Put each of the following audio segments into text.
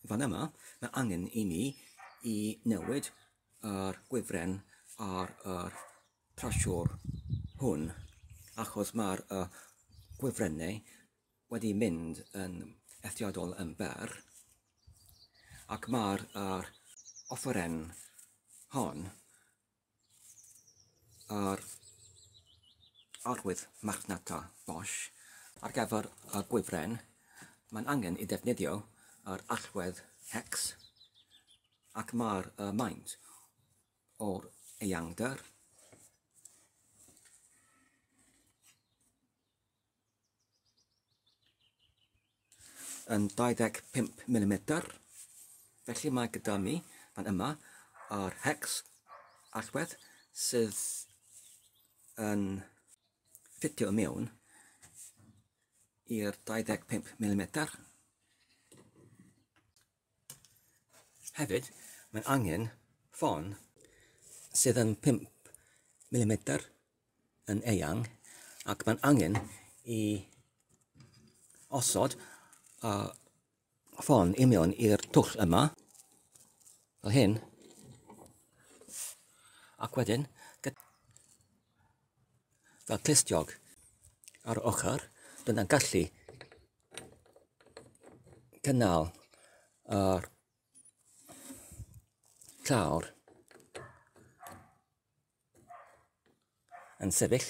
fan yma, mae angen i ni i newid yr gwifren ar y trasiwr hwn, achos mae'r gwifrennau wedi mynd yn eithriadol yn ber, ac mae'r offeren hon yr arwydd marchnata Bosch ar gyfer y gwifren. Mae'n angen i ddefnyddio yr allwedd hex, ac mae'r maint o'r eangder yn 25mm. Felly mae gyda mi fan yma yr hex allwedd sydd yn ffitio mewn i'r 25mm. Hefyd, mae'n angen ffon sydd yn 5mm yn eang, ac mae'n angen i osod ffon i mewn i'r twll yma, fel hyn, ac wedyn, fel clustiog ar y ochr, dyna'n gallu cynnal yr clawr yn sefyll,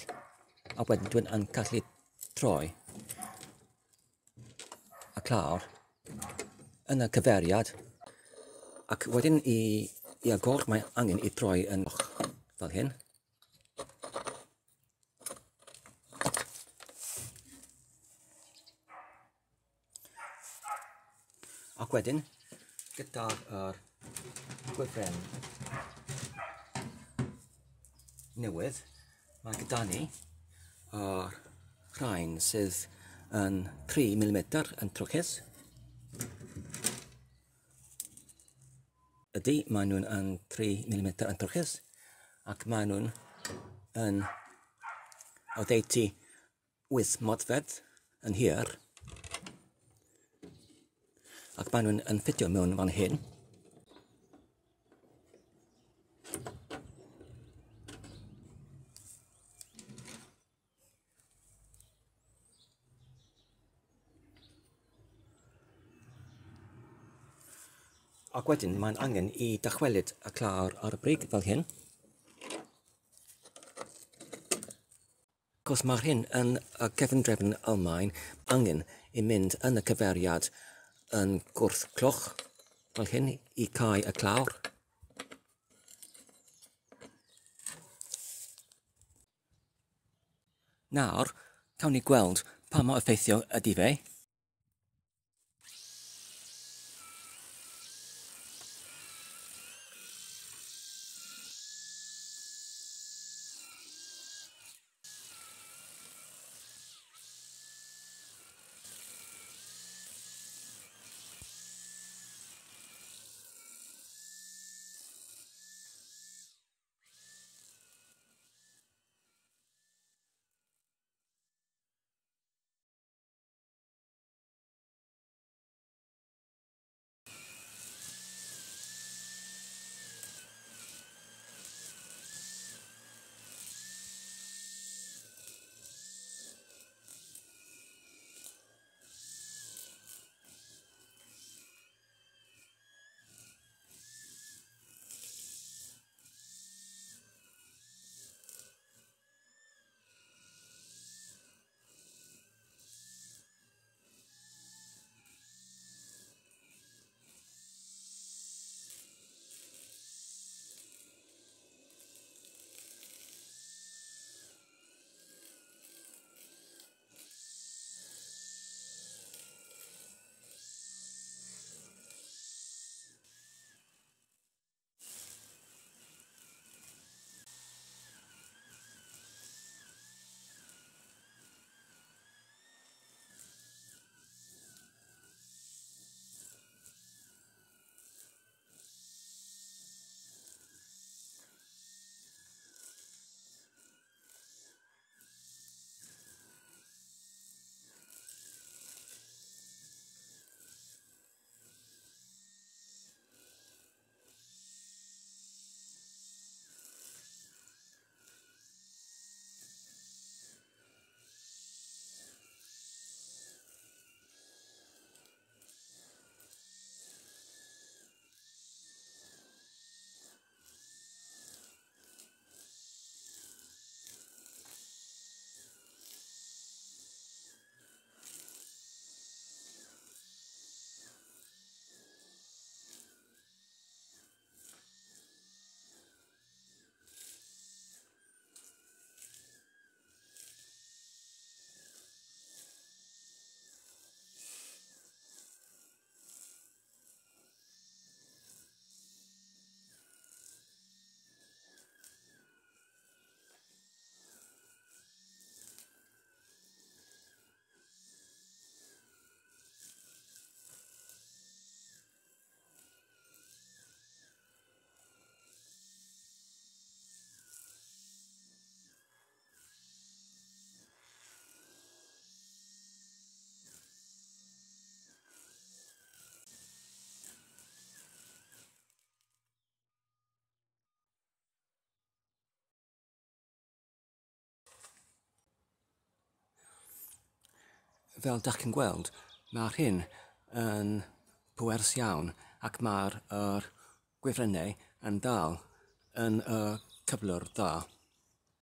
a wedyn dwi'n gallu troi y clawr yn y cyfeiriad, ac wedyn i agor mae angen i troi yn fel hyn. Ac wedyn, gyda'r gwifren newydd, mae gyda ni yr rhain sydd yn 3mm yn trwchus. Maen nhw'n yn 3mm yn trwchus, ac maen nhw'n yn oddeutu 8 modfedd yn hir, ac maen nhw'n ffitio mewn fan hyn. Ac wedyn mae'n angen i dychwelyd y clawr ar y brig fel hyn. Cos mae'r hyn yn y cefndrefn Almaen, angen i mynd yn y cyfeiriad yn gwrth-clwch fel hyn i cau y clawr. Nawr, cawn ni gweld pa mor effeithiol ydy fe. fel dach chi'n gweld, mae'r hyn yn pwers iawn ac mae'r gwefrynnau yn dal yn y cyflwr dda.